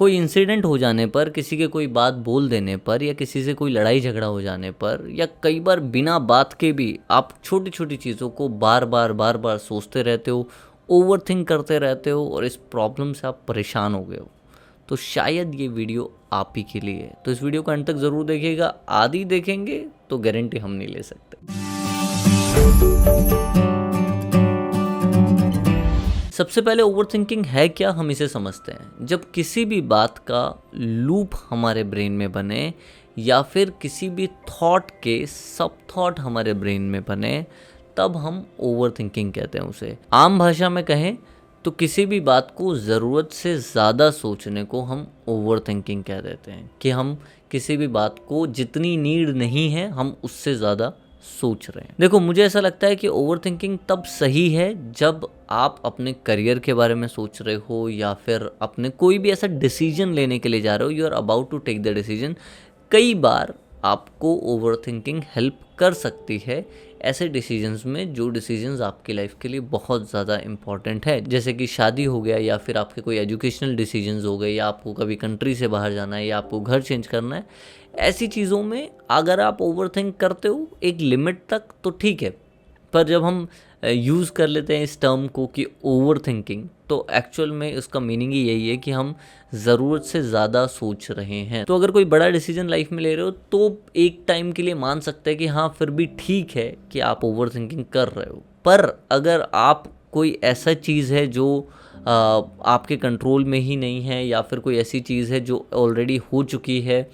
कोई इंसिडेंट हो जाने पर, किसी के कोई बात बोल देने पर, या किसी से कोई लड़ाई झगड़ा हो जाने पर, या कई बार बिना बात के भी आप छोटी छोटी चीज़ों को बार बार सोचते रहते हो, ओवर थिंक करते रहते हो और इस प्रॉब्लम से आप परेशान हो गए हो, तो शायद ये वीडियो आप ही के लिए है। तो इस वीडियो को अंत तक ज़रूर देखिएगा। आधी देखेंगे तो गारंटी हम नहीं ले सकते। सबसे पहले ओवरथिंकिंग है क्या, हम इसे समझते हैं। जब किसी भी बात का लूप हमारे ब्रेन में बने या फिर किसी भी थॉट के सब थॉट हमारे ब्रेन में बने, तब हम ओवरथिंकिंग कहते हैं उसे। आम भाषा में कहें तो किसी भी बात को ज़रूरत से ज़्यादा सोचने को हम ओवरथिंकिंग कह देते हैं, कि हम किसी भी बात को जितनी नीड नहीं है हम उससे ज़्यादा सोच रहे हैं। देखो, मुझे ऐसा लगता है कि ओवरथिंकिंग तब सही है जब आप अपने करियर के बारे में सोच रहे हो या फिर अपने कोई भी ऐसा डिसीजन लेने के लिए जा रहे हो, you are about to take the decision. कई बार आपको ओवरथिंकिंग हेल्प कर सकती है ऐसे डिसीजंस में जो डिसीजंस आपकी लाइफ के लिए बहुत ज़्यादा इंपॉर्टेंट है, जैसे कि शादी हो गया या फिर आपके कोई एजुकेशनल डिसीजंस हो गए, या आपको कभी कंट्री से बाहर जाना है, या आपको घर चेंज करना है। ऐसी चीज़ों में अगर आप ओवरथिंक करते हो एक लिमिट तक तो ठीक है, पर जब हम यूज़ कर लेते हैं इस टर्म को कि ओवरथिंकिंग, तो एक्चुअल में उसका मीनिंग ही यही है कि हम ज़रूरत से ज़्यादा सोच रहे हैं। तो अगर कोई बड़ा डिसीजन लाइफ में ले रहे हो तो एक टाइम के लिए मान सकते हैं कि हाँ, फिर भी ठीक है कि आप ओवरथिंकिंग कर रहे हो। पर अगर आप कोई ऐसा चीज़ है जो आपके कंट्रोल में ही नहीं है, या फिर कोई ऐसी चीज़ है जो ऑलरेडी हो चुकी है,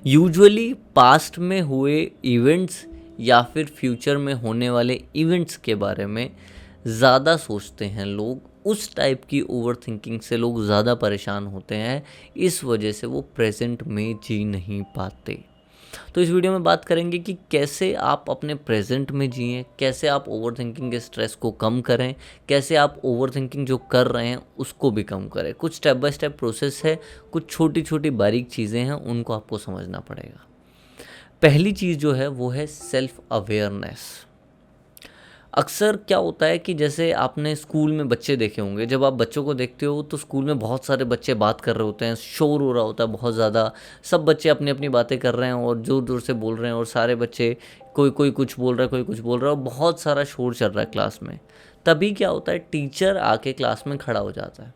यूजुअली पास्ट में हुए इवेंट्स या फिर फ्यूचर में होने वाले इवेंट्स के बारे में ज़्यादा सोचते हैं लोग, उस टाइप की ओवरथिंकिंग से लोग ज़्यादा परेशान होते हैं। इस वजह से वो प्रेजेंट में जी नहीं पाते। तो इस वीडियो में बात करेंगे कि कैसे आप अपने प्रेजेंट में जिएं, कैसे आप ओवरथिंकिंग के स्ट्रेस को कम करें, कैसे आप ओवरथिंकिंग जो कर रहे हैं उसको भी कम करें। कुछ स्टेप बाय स्टेप प्रोसेस है, कुछ छोटी छोटी बारीक चीज़ें हैं, उनको आपको समझना पड़ेगा। पहली चीज़ जो है वो है सेल्फ अवेयरनेस। अक्सर क्या होता है कि जैसे आपने स्कूल में बच्चे देखे होंगे, जब आप बच्चों को देखते हो तो स्कूल में बहुत सारे बच्चे बात कर रहे होते हैं, शोर हो रहा होता है बहुत ज़्यादा, सब बच्चे अपनी अपनी बातें कर रहे हैं और ज़ोर ज़ोर से बोल रहे हैं, और सारे बच्चे कोई कोई कुछ बोल रहा है, कोई कुछ बोल रहा है, और बहुत सारा शोर चल रहा है क्लास में। तभी क्या होता है, टीचर आके क्लास में खड़ा हो जाता है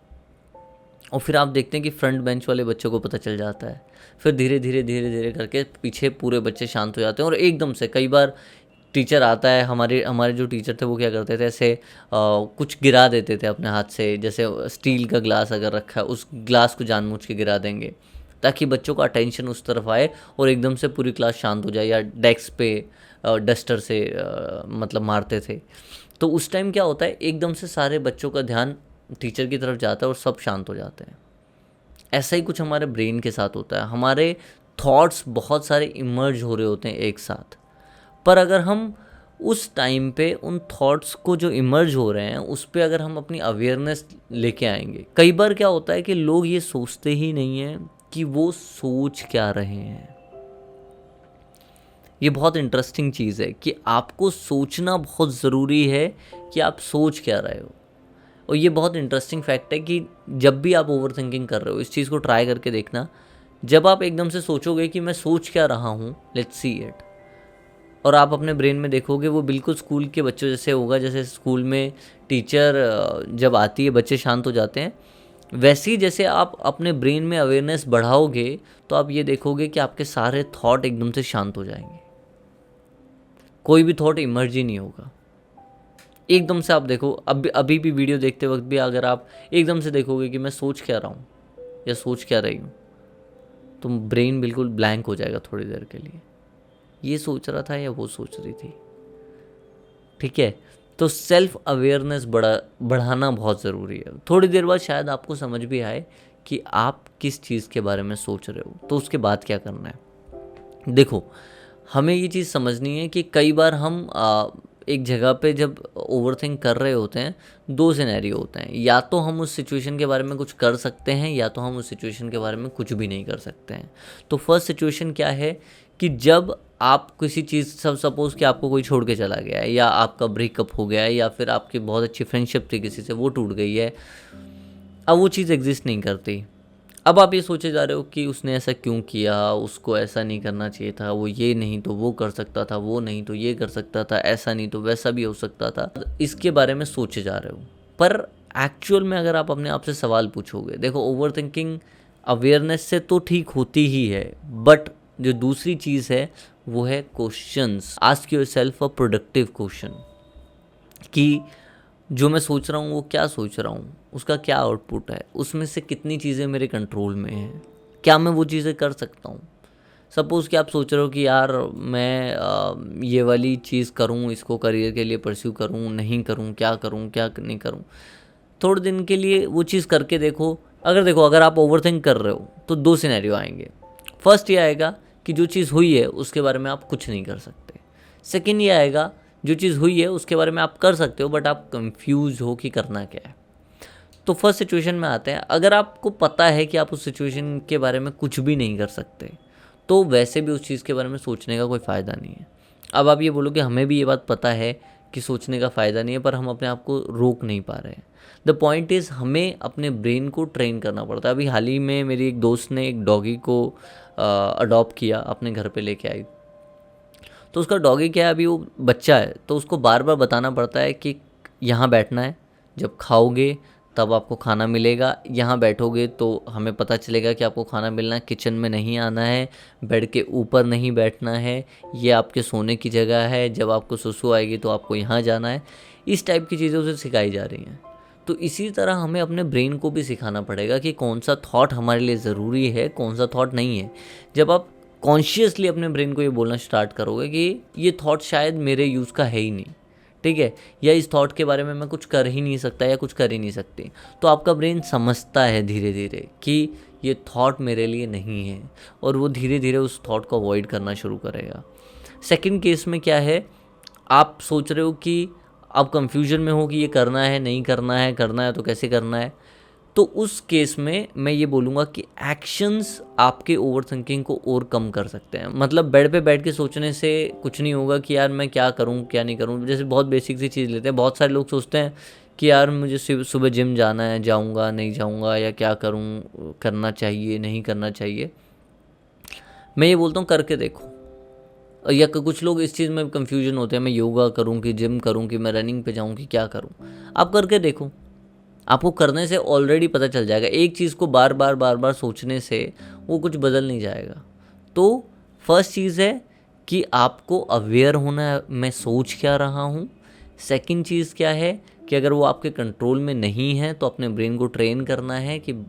और फिर आप देखते हैं कि फ्रंट बेंच वाले बच्चों को पता चल जाता है। फिर धीरे धीरे करके पीछे पूरे बच्चे शांत हो जाते हैं, और एकदम से कई बार टीचर आता है। हमारे हमारे जो टीचर थे वो क्या करते थे, ऐसे कुछ गिरा देते थे अपने हाथ से, जैसे स्टील का ग्लास अगर रखा है उस ग्लास को जानबूझ के गिरा देंगे ताकि बच्चों का अटेंशन उस तरफ आए और एकदम से पूरी क्लास शांत हो जाए। या डेस्क पे डस्टर से मतलब मारते थे, तो उस टाइम क्या होता है, एकदम से सारे बच्चों का ध्यान टीचर की तरफ जाता है और सब शांत हो जाते हैं। ऐसा ही कुछ हमारे ब्रेन के साथ होता है, हमारे थॉट्स बहुत सारे इमर्ज हो रहे होते हैं एक साथ। पर अगर हम उस टाइम पे उन थॉट्स को जो इमर्ज हो रहे हैं उस पे अगर हम अपनी अवेयरनेस लेके आएंगे, कई बार क्या होता है कि लोग ये सोचते ही नहीं हैं कि वो सोच क्या रहे हैं। ये बहुत इंटरेस्टिंग चीज़ है कि आपको सोचना बहुत ज़रूरी है कि आप सोच क्या रहे हो। और ये बहुत इंटरेस्टिंग फैक्ट है कि जब भी आप ओवरथिंकिंग कर रहे हो, इस चीज़ को ट्राई करके देखना, जब आप एकदम से सोचोगे कि मैं सोच क्या रहा हूँ, लेट्स सी इट, और आप अपने ब्रेन में देखोगे वो बिल्कुल स्कूल के बच्चों जैसे होगा। जैसे स्कूल में टीचर जब आती है बच्चे शांत हो जाते हैं, वैसे ही जैसे आप अपने ब्रेन में अवेयरनेस बढ़ाओगे तो आप ये देखोगे कि आपके सारे थॉट एकदम से शांत हो जाएंगे, कोई भी थॉट इमर्ज ही नहीं होगा। एकदम से आप देखो, अभी भी वीडियो देखते वक्त भी अगर आप एकदम से देखोगे कि मैं सोच क्या रहा हूँ या सोच क्या रही हूँ, तो ब्रेन बिल्कुल ब्लैंक हो जाएगा थोड़ी देर के लिए, ये सोच रहा था या वो सोच रही थी। ठीक है, तो सेल्फ अवेयरनेस बढ़ाना बहुत ज़रूरी है। थोड़ी देर बाद शायद आपको समझ भी आए कि आप किस चीज़ के बारे में सोच रहे हो, तो उसके बाद क्या करना है। देखो, हमें ये चीज़ समझनी है कि कई बार हम एक जगह पे जब ओवरथिंक कर रहे होते हैं, दो सिनेरियो होते हैं, या तो हम उस सिचुएशन के बारे में कुछ कर सकते हैं या तो हम उस सिचुएशन के बारे में कुछ भी नहीं कर सकते हैं। तो फर्स्ट सिचुएशन क्या है कि जब आप किसी चीज़, सब सपोज़ कि आपको कोई छोड़ के चला गया है, या आपका ब्रेकअप हो गया है, या फिर आपकी बहुत अच्छी फ्रेंडशिप थी किसी से, वो टूट गई है, अब वो चीज़ एग्जिस्ट नहीं करती। अब आप ये सोचे जा रहे हो कि उसने ऐसा क्यों किया, उसको ऐसा नहीं करना चाहिए था, वो ये नहीं तो वो कर सकता था, वो नहीं तो ये कर सकता था, ऐसा नहीं तो वैसा भी हो सकता था, इसके बारे में सोचे जा रहे हो। पर एक्चुअल में अगर आप अपने आप से सवाल पूछोगे, देखो ओवर थिंकिंग अवेयरनेस से तो ठीक होती ही है, बट जो दूसरी चीज़ है वो है questions. Ask your self a productive question कि जो मैं सोच रहा हूँ वो क्या सोच रहा हूँ, उसका क्या आउटपुट है, उसमें से कितनी चीज़ें मेरे कंट्रोल में हैं, क्या मैं वो चीज़ें कर सकता हूँ। सपोज़ कि आप सोच रहे हो कि यार मैं ये वाली चीज़ करूँ, इसको करियर के लिए परस्यू करूँ, नहीं करूँ, क्या करूँ, क्या नहीं करूँ। थोड़े दिन के लिए वो चीज़ करके देखो। अगर आप ओवरथिंक कर रहे हो तो दो सिनेरियो आएंगे। फर्स्ट ये आएगा कि जो चीज़ हुई है उसके बारे में आप कुछ नहीं कर सकते। सेकंड ये आएगा, जो चीज़ हुई है उसके बारे में आप कर सकते हो बट आप कंफ्यूज हो कि करना क्या है। तो फर्स्ट सिचुएशन में आते हैं। अगर आपको पता है कि आप उस सिचुएशन के बारे में कुछ भी नहीं कर सकते तो वैसे भी उस चीज़ के बारे में सोचने का कोई फ़ायदा नहीं है। अब आप ये बोलो कि हमें भी ये बात पता है कि सोचने का फ़ायदा नहीं है, पर हम अपने आप को रोक नहीं पा रहे हैं। द पॉइंट इज़ हमें अपने ब्रेन को ट्रेन करना पड़ता है। अभी हाल ही में मेरी एक दोस्त ने एक डॉगी को अडॉप्ट किया, अपने घर पे लेके आई। तो उसका डॉगी क्या है, अभी वो बच्चा है, तो उसको बार बार बताना पड़ता है कि यहाँ बैठना है, जब खाओगे तब आपको खाना मिलेगा, यहाँ बैठोगे तो हमें पता चलेगा कि आपको खाना मिलना है, किचन में नहीं आना है, बेड के ऊपर नहीं बैठना है, ये आपके सोने की जगह है, जब आपको सुसु आएगी तो आपको यहाँ जाना है। इस टाइप की चीज़ें उसे सिखाई जा रही हैं। तो इसी तरह हमें अपने ब्रेन को भी सिखाना पड़ेगा कि कौन सा थॉट हमारे लिए ज़रूरी है, कौन सा थॉट नहीं है। जब आप कॉन्शियसली अपने ब्रेन को ये बोलना स्टार्ट करोगे कि ये थॉट शायद मेरे यूज़ का है ही नहीं, ठीक है, या इस थॉट के बारे में मैं कुछ कर ही नहीं सकता या कुछ कर ही नहीं सकती, तो आपका ब्रेन समझता है धीरे धीरे कि ये थॉट मेरे लिए नहीं है, और वो धीरे धीरे उस थॉट को अवॉइड करना शुरू करेगा। सेकंड केस में क्या है, आप सोच रहे हो कि आप कंफ्यूजन में हो कि ये करना है नहीं करना है तो कैसे करना है। तो उस केस में मैं ये बोलूँगा कि एक्शंस आपके ओवर थिंकिंग को और कम कर सकते हैं। मतलब बेड पे बैठ के सोचने से कुछ नहीं होगा कि यार मैं क्या करूँ क्या नहीं करूँ। जैसे बहुत बेसिक सी चीज़ लेते हैं, बहुत सारे लोग सोचते हैं कि यार मुझे सुबह जिम जाना है, जाऊँगा नहीं जाऊँगा, या क्या करूँ, करना चाहिए नहीं करना चाहिए। मैं ये बोलता हूँ करके देखो। या कुछ लोग इस चीज़ में कन्फ्यूजन होते हैं, मैं योगा करूँ कि जिम करूँ कि मैं रनिंग पे जाऊँ कि क्या करूँ। आप करके देखो, आपको करने से ऑलरेडी पता चल जाएगा। एक चीज़ को बार बार सोचने से वो कुछ बदल नहीं जाएगा। तो फर्स्ट चीज़ है कि आपको अवेयर होना है मैं सोच क्या रहा हूँ। सेकंड चीज़ क्या है कि अगर वो आपके कंट्रोल में नहीं है तो अपने ब्रेन को ट्रेन करना है कि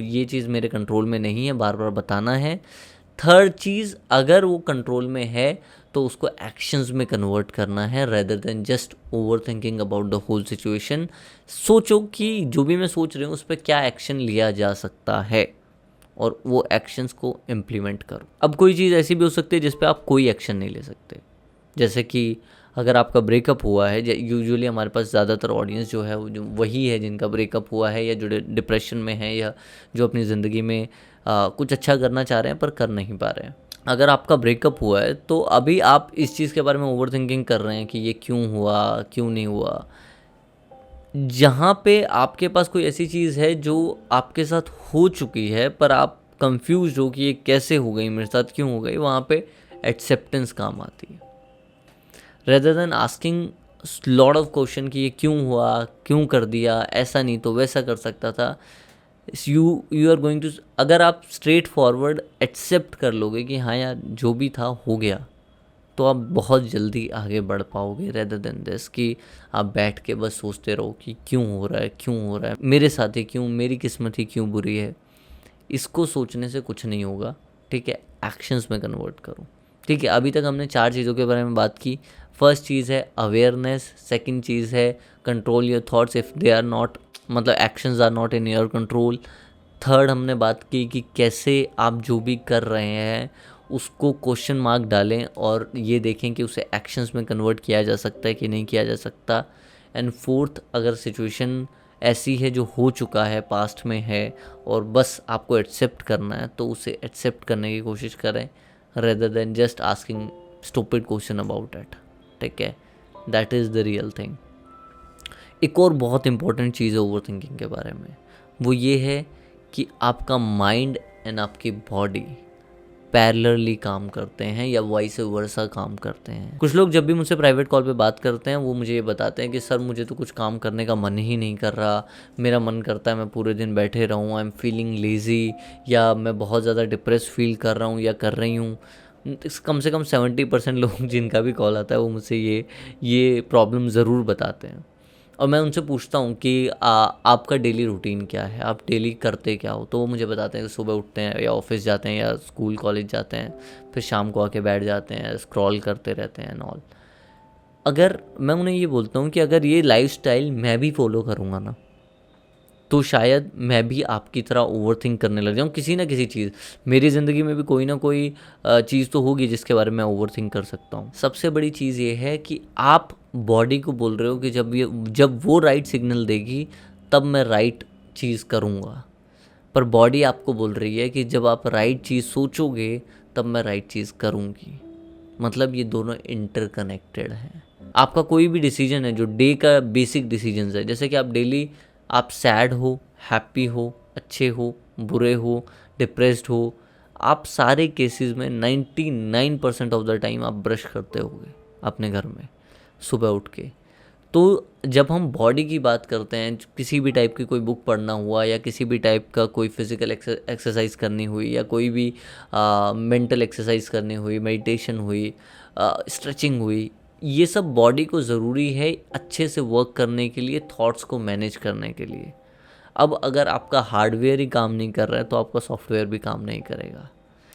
ये चीज़ मेरे कंट्रोल में नहीं है, बार बार बताना है। थर्ड चीज़, अगर वो कंट्रोल में है तो उसको एक्शंस में कन्वर्ट करना है, rather than just over thinking about the whole situation. सोचो कि जो भी मैं सोच रही हूँ उस पर क्या एक्शन लिया जा सकता है और वो एक्शंस को इम्प्लीमेंट करो। अब कोई चीज़ ऐसी भी हो सकती है जिस पे आप कोई एक्शन नहीं ले सकते। जैसे कि अगर आपका ब्रेकअप हुआ है, यूजुअली हमारे पास ज़्यादातर ऑडियंस जो है वो जो वही है जिनका ब्रेकअप हुआ है, या जो डिप्रेशन में है, या जो अपनी ज़िंदगी में कुछ अच्छा करना चाह रहे हैं पर कर नहीं पा रहे हैं। अगर आपका ब्रेकअप हुआ है तो अभी आप इस चीज़ के बारे में ओवर थिंकिंग कर रहे हैं कि ये क्यों हुआ क्यों नहीं हुआ। जहाँ पे आपके पास कोई ऐसी चीज़ है जो आपके साथ हो चुकी है पर आप कंफ्यूज हो कि ये कैसे हो गई, मेरे साथ क्यों हो गई, वहाँ पे एक्सेप्टेंस काम आती है, rather then asking lot of question कि ये क्यों हुआ, क्यों कर दिया, ऐसा नहीं तो वैसा कर सकता था। यू आर गोइंग टू, अगर आप स्ट्रेट फॉरवर्ड एक्सेप्ट कर लोगे कि हाँ यार जो भी था हो गया, तो आप बहुत जल्दी आगे बढ़ पाओगे, रेदर देन दिस कि आप बैठ के बस सोचते रहो कि क्यों हो रहा है, क्यों हो रहा है, मेरे साथ ही क्यों, मेरी किस्मत ही क्यों बुरी है। इसको सोचने से कुछ नहीं होगा, ठीक है, एक्शंस में कन्वर्ट करो। ठीक है, अभी तक हमने 4 चीज़ों के बारे में बात की। फर्स्ट चीज़ है अवेयरनेस, सेकंड चीज़ है control your thoughts if they are not, मतलब actions are not in your control. Third हमने बात की कि कैसे आप जो भी कर रहे हैं उसको क्वेश्चन मार्क डालें और ये देखें कि उसे एक्शंस में कन्वर्ट किया जा सकता है कि नहीं किया जा सकता। एंड फोर्थ, अगर सिचुएशन ऐसी है जो हो चुका है, पास्ट में है और बस आपको एक्सेप्ट करना है, तो उसे एक्सेप्ट करने की कोशिश करें, rather than just asking stupid question about it. ठीक है, that is the real thing. एक और बहुत इंपॉर्टेंट चीज़ है ओवर थिंकिंग के बारे में, वो ये है कि आपका माइंड एंड आपकी बॉडी पैरेलली काम करते हैं या वाइस वर्सा काम करते हैं। कुछ लोग जब भी मुझसे प्राइवेट कॉल पे बात करते हैं वो मुझे ये बताते हैं कि सर मुझे तो कुछ काम करने का मन ही नहीं कर रहा, मेरा मन करता है मैं पूरे दिन बैठे रहूँ, आई एम फीलिंग लेज़ी, या मैं बहुत ज़्यादा डिप्रेस फील कर रहा हूँ या कर रही हूँ। कम से कम 70% लोग जिनका भी कॉल आता है वो मुझसे ये प्रॉब्लम ज़रूर बताते हैं। और मैं उनसे पूछता हूँ कि आपका डेली रूटीन क्या है, आप डेली करते क्या हो। तो वो मुझे बताते हैं कि सुबह उठते हैं या ऑफिस जाते हैं या स्कूल कॉलेज जाते हैं, फिर शाम को आके बैठ जाते हैं, स्क्रॉल करते रहते हैं एंड ऑल। अगर मैं उन्हें ये बोलता हूँ कि अगर ये लाइफस्टाइल मैं भी फॉलो करूँगा ना, तो शायद मैं भी आपकी तरह ओवरथिंक करने लग जाऊँ किसी ना किसी चीज़। मेरी ज़िंदगी में भी कोई ना कोई चीज़ तो होगी जिसके बारे में मैं ओवरथिंक कर सकता हूँ। सबसे बड़ी चीज़ ये है कि आप बॉडी को बोल रहे हो कि जब वो राइट सिग्नल देगी तब मैं राइट चीज़ करूँगा, पर बॉडी आपको बोल रही है कि जब आप राइट चीज़ सोचोगे तब मैं राइट चीज़ करूँगी। मतलब ये दोनों इंटरकनेक्टेड हैं। आपका कोई भी डिसीजन है जो डे का बेसिक डिसीजन है, जैसे कि आप डेली आप सैड हो, हैप्पी हो, अच्छे हो, बुरे हो, डिप्रेस्ड हो, आप सारे केसेस में 99% ऑफ द टाइम आप ब्रश करते होगे अपने घर में सुबह उठ के। तो जब हम बॉडी की बात करते हैं, किसी भी टाइप की कोई बुक पढ़ना हुआ या किसी भी टाइप का कोई फिज़िकल एक्सरसाइज करनी हुई या कोई भी मेंटल एक्सरसाइज करनी हुई, मेडिटेशन हुई, स्ट्रेचिंग हुई, ये सब बॉडी को ज़रूरी है अच्छे से वर्क करने के लिए, थॉट्स को मैनेज करने के लिए। अब अगर आपका हार्डवेयर ही काम नहीं कर रहा है तो आपका सॉफ्टवेयर भी काम नहीं करेगा।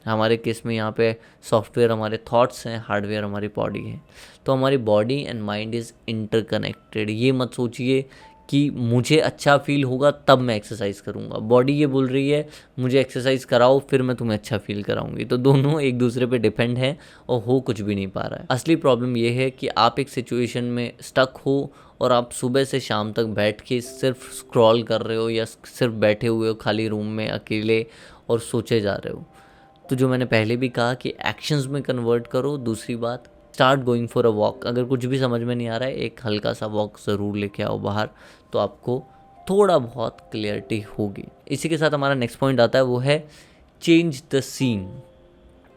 हमारे केस में यहाँ पे सॉफ्टवेयर हमारे थॉट्स हैं, हार्डवेयर हमारी बॉडी है। तो हमारी body and mind is interconnected. ये मत सोचिए कि मुझे अच्छा फील होगा तब मैं एक्सरसाइज करूँगा, बॉडी ये बोल रही है मुझे एक्सरसाइज कराओ फिर मैं तुम्हें अच्छा फील कराऊंगी। तो दोनों एक दूसरे पे डिपेंड है और हो कुछ भी नहीं पा रहा है। असली प्रॉब्लम ये है कि आप एक सिचुएशन में स्टक हो और आप सुबह से शाम तक बैठ के सिर्फ स्क्रॉल कर रहे हो या सिर्फ बैठे हुए हो खाली रूम में अकेले और सोचे जा रहे हो। तो जो मैंने पहले भी कहा कि एक्शंस में कन्वर्ट करो। दूसरी बात, start going for a walk. अगर कुछ भी समझ में नहीं आ रहा है, एक हल्का सा वॉक ज़रूर लेके आओ बाहर, तो आपको थोड़ा बहुत क्लियरिटी होगी। इसी के साथ हमारा नेक्स्ट पॉइंट आता है, वो है चेंज द सीन।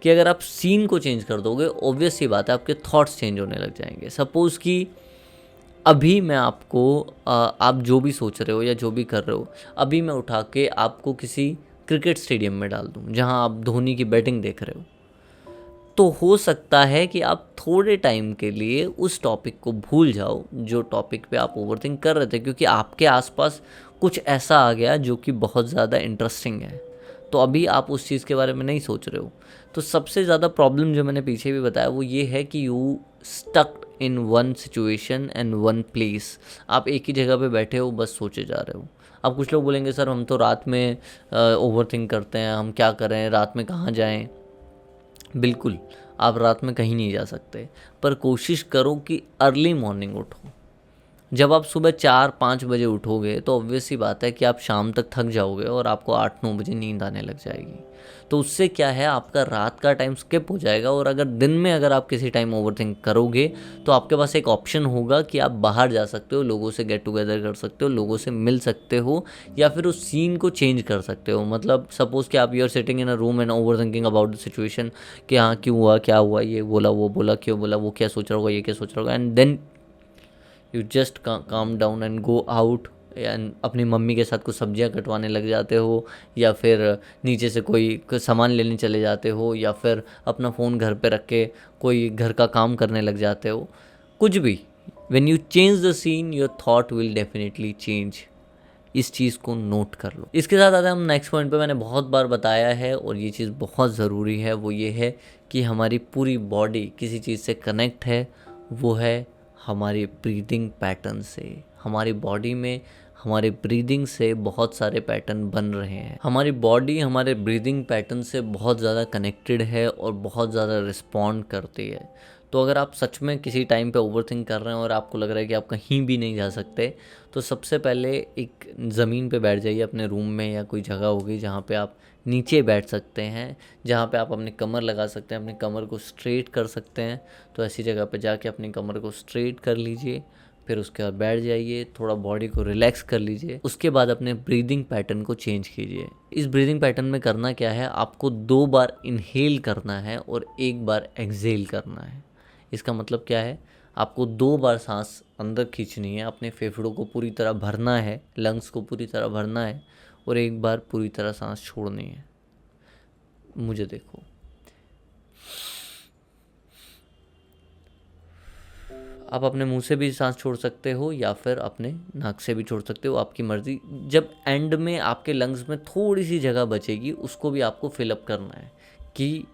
कि अगर आप सीन को चेंज कर दोगे, ऑब्वियस सी बात है आपके थॉट्स चेंज होने लग जाएंगे। सपोज़ कि अभी मैं आपको आप जो भी सोच रहे हो या जो भी कर रहे हो, अभी मैं उठा के आपको किसी क्रिकेट स्टेडियम में डाल दूं जहां आप धोनी की बैटिंग देख रहे हो, तो हो सकता है कि आप थोड़े टाइम के लिए उस टॉपिक को भूल जाओ जो टॉपिक पे आप ओवरथिंक कर रहे थे, क्योंकि आपके आसपास कुछ ऐसा आ गया जो कि बहुत ज़्यादा इंटरेस्टिंग है। तो अभी आप उस चीज़ के बारे में नहीं सोच रहे हो। तो सबसे ज़्यादा प्रॉब्लम जो मैंने पीछे भी बताया वो ये है कि you stuck in one situation and one place. आप एक ही जगह पे बैठे हो, बस सोचे जा रहे हो। अब कुछ लोग बोलेंगे सर हम तो रात में ओवरथिंक करते हैं, हम क्या करें, रात में कहाँ जाएं। बिल्कुल, आप रात में कहीं नहीं जा सकते, पर कोशिश करो कि अर्ली मॉर्निंग उठो। जब आप सुबह 4-5 बजे उठोगे तो ऑब्वियस सी बात है कि आप शाम तक थक जाओगे और आपको 8-9 बजे नींद आने लग जाएगी। तो उससे क्या है, आपका रात का टाइम स्किप हो जाएगा। और अगर दिन में अगर आप किसी टाइम ओवरथिंक करोगे तो आपके पास एक ऑप्शन होगा कि आप बाहर जा सकते हो, लोगों से गेट टुगेदर कर सकते हो, लोगों से मिल सकते हो, या फिर उस सीन को चेंज कर सकते हो। मतलब सपोज़ कि आप you are sitting in a room and over thinking about the situation कि हाँ क्यों हुआ, क्या हुआ, ये बोला, वो बोला, क्यों बोला, वो क्या सोच रहा होगा, ये क्या सोच रहा होगा, and then you just calm down and go out and अपनी मम्मी के साथ कुछ सब्जियां कटवाने लग जाते हो, या फिर नीचे से कोई सामान लेने चले जाते हो, या फिर अपना फ़ोन घर पे रख के कोई घर का काम करने लग जाते हो। कुछ भी, when you change the seen your thought will definitely change. इस चीज़ को नोट कर लो। इसके साथ आते हैं हम नेक्स्ट पॉइंट पे। मैंने बहुत बार बताया है और ये चीज़ बहुत ज़रूरी है, वो ये है कि हमारी पूरी बॉडी किसी चीज़ से कनेक्ट है, वो है हमारी ब्रीदिंग पैटर्न से। हमारी बॉडी में हमारे ब्रीदिंग से बहुत सारे पैटर्न बन रहे हैं। हमारी बॉडी हमारे ब्रीदिंग पैटर्न से बहुत ज़्यादा कनेक्टेड है और बहुत ज़्यादा रिस्पॉन्ड करती है। तो अगर आप सच में किसी टाइम पे ओवरथिंक कर रहे हैं और आपको लग रहा है कि आप कहीं भी नहीं जा सकते, तो सबसे पहले एक ज़मीन पे बैठ जाइए अपने रूम में, या कोई जगह होगी जहाँ पे आप नीचे बैठ सकते हैं, जहाँ पे आप अपनी कमर लगा सकते हैं, अपनी कमर को स्ट्रेट कर सकते हैं। तो ऐसी जगह पे जाके अपनी कमर को स्ट्रेट कर लीजिए, फिर उसके बाद बैठ जाइए, थोड़ा बॉडी को रिलैक्स कर लीजिए। उसके बाद अपने ब्रीदिंग पैटर्न को चेंज कीजिए। इस ब्रीदिंग पैटर्न में करना क्या है, आपको 2 बार इनहेल करना है और 1 बार एक्सहेल करना है। इसका मतलब क्या है, आपको 2 बार सांस अंदर खींचनी है, अपने फेफड़ों को पूरी तरह भरना है, लंग्स को पूरी तरह भरना है, और 1 बार पूरी तरह सांस छोड़नी है। मुझे देखो, आप अपने मुंह से भी सांस छोड़ सकते हो या फिर अपने नाक से भी छोड़ सकते हो, आपकी मर्जी। जब एंड में आपके लंग्स में थोड़ी सी जगह बचेगी, उसको भी आपको फिलअप करना है कि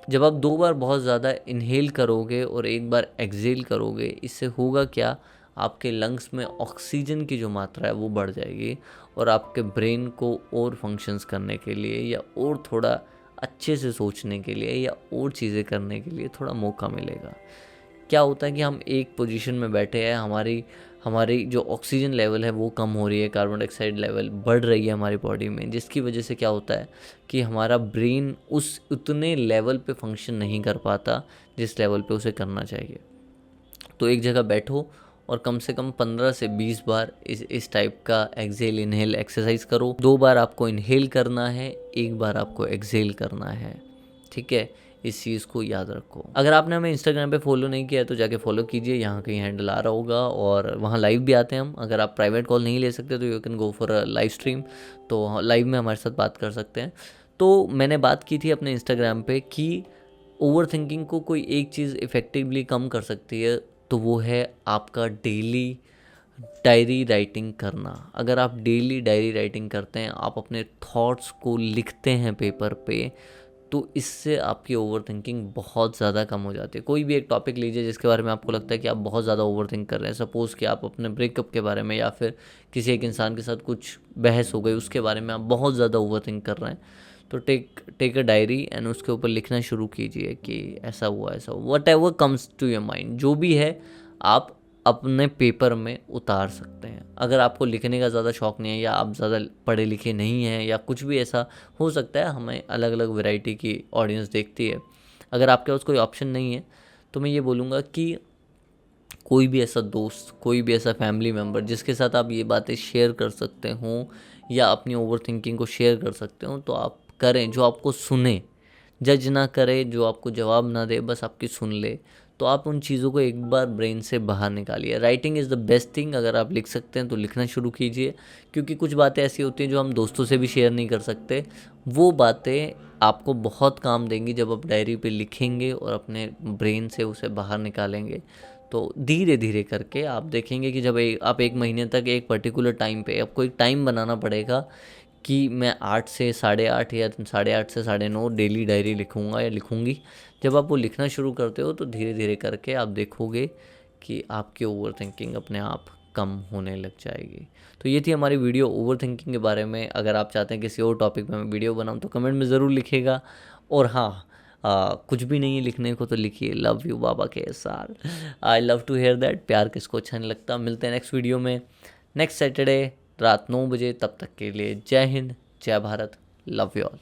जब आप 2 बार बहुत ज़्यादा इनहेल करोगे और 1 बार एक्सहेल करोगे, इससे होगा क्या, आपके लंग्स में ऑक्सीजन की जो मात्रा है वो बढ़ जाएगी और आपके ब्रेन को और फंक्शंस करने के लिए या और थोड़ा अच्छे से सोचने के लिए या और चीज़ें करने के लिए थोड़ा मौका मिलेगा। क्या होता है कि हम एक पोजीशन में बैठे हैं, हमारी हमारी जो ऑक्सीजन लेवल है वो कम हो रही है, कार्बन डाइऑक्साइड लेवल बढ़ रही है हमारी बॉडी में, जिसकी वजह से क्या होता है कि हमारा ब्रेन उस उतने लेवल पे फंक्शन नहीं कर पाता जिस लेवल पे उसे करना चाहिए। तो एक जगह बैठो और कम से कम 15 से 20 बार इस टाइप का एक्सहेल इनहेल एक्सरसाइज करो। 2 बार आपको इनहेल करना है, 1 बार आपको एक्सहेल करना है, ठीक है। इस चीज़ को याद रखो। अगर आपने हमें इंस्टाग्राम पे फॉलो नहीं किया है तो जाके फॉलो कीजिए, यहाँ कहीं हैंडल आ रहा होगा, और वहाँ लाइव भी आते हैं हम। अगर आप प्राइवेट कॉल नहीं ले सकते तो you can go for a live stream, तो लाइव में हमारे साथ बात कर सकते हैं। तो मैंने बात की थी अपने इंस्टाग्राम पे कि ओवर थिंकिंग को कोई एक चीज़ इफ़ेक्टिवली कम कर सकती है, तो वो है आपका डेली डायरी राइटिंग करना। अगर आप डेली डायरी राइटिंग करते हैं, आप अपने थॉट्स को लिखते हैं पेपर पे, तो इससे आपकी ओवर थिंकिंग बहुत ज़्यादा कम हो जाती है। कोई भी एक टॉपिक लीजिए जिसके बारे में आपको लगता है कि आप बहुत ज़्यादा ओवर थिंक कर रहे हैं। सपोज़ कि आप अपने ब्रेकअप के बारे में या फिर किसी एक इंसान के साथ कुछ बहस हो गई, उसके बारे में आप बहुत ज़्यादा ओवर थिंक कर रहे हैं, तो टेक अ डायरी एंड उसके ऊपर लिखना शुरू कीजिए कि ऐसा हुआ, whatever comes to your mind, जो भी है आप अपने पेपर में उतार सकते हैं। अगर आपको लिखने का ज़्यादा शौक़ नहीं है या आप ज़्यादा पढ़े लिखे नहीं हैं या कुछ भी ऐसा हो सकता है, हमें अलग अलग वैरायटी की ऑडियंस देखती है। अगर आपके पास कोई ऑप्शन नहीं है तो मैं ये बोलूँगा कि कोई भी ऐसा दोस्त, कोई भी ऐसा फैमिली मेम्बर जिसके साथ आप ये बातें शेयर कर सकते हों या अपनी ओवर थिंकिंग को शेयर कर सकते हो, तो आप करें। जो आपको सुने, जज ना करे, जो आपको जवाब ना दे, बस आपकी सुन ले, तो आप उन चीज़ों को एक बार ब्रेन से बाहर निकालिए। Writing is the best thing. अगर आप लिख सकते हैं तो लिखना शुरू कीजिए, क्योंकि कुछ बातें ऐसी होती हैं जो हम दोस्तों से भी शेयर नहीं कर सकते। वो बातें आपको बहुत काम देंगी जब आप डायरी पे लिखेंगे और अपने ब्रेन से उसे बाहर निकालेंगे। तो धीरे धीरे करके आप देखेंगे कि जब आप 1 महीने तक एक पर्टिकुलर टाइम पे, आपको एक टाइम बनाना पड़ेगा कि मैं 8 से 8:30 या 8:30 से 9:30 डेली डायरी लिखूंगा या लिखूंगी। जब आप वो लिखना शुरू करते हो तो धीरे धीरे करके आप देखोगे कि आपकी ओवर थिंकिंग अपने आप कम होने लग जाएगी। तो ये थी हमारी वीडियो ओवर थिंकिंग के बारे में। अगर आप चाहते हैं किसी और टॉपिक में मैं वीडियो बनाऊं तो कमेंट में ज़रूर लिखिएगा। और हाँ, कुछ भी नहीं है लिखने को तो लिखिए लव यू बाबा के सार। I love to hear that. प्यार किसको अच्छा नहीं लगता। मिलते हैं नेक्स्ट वीडियो में नेक्स्ट सैटरडे रात 9 बजे। तब तक के लिए जय हिंद, जय भारत, लव यू ऑल।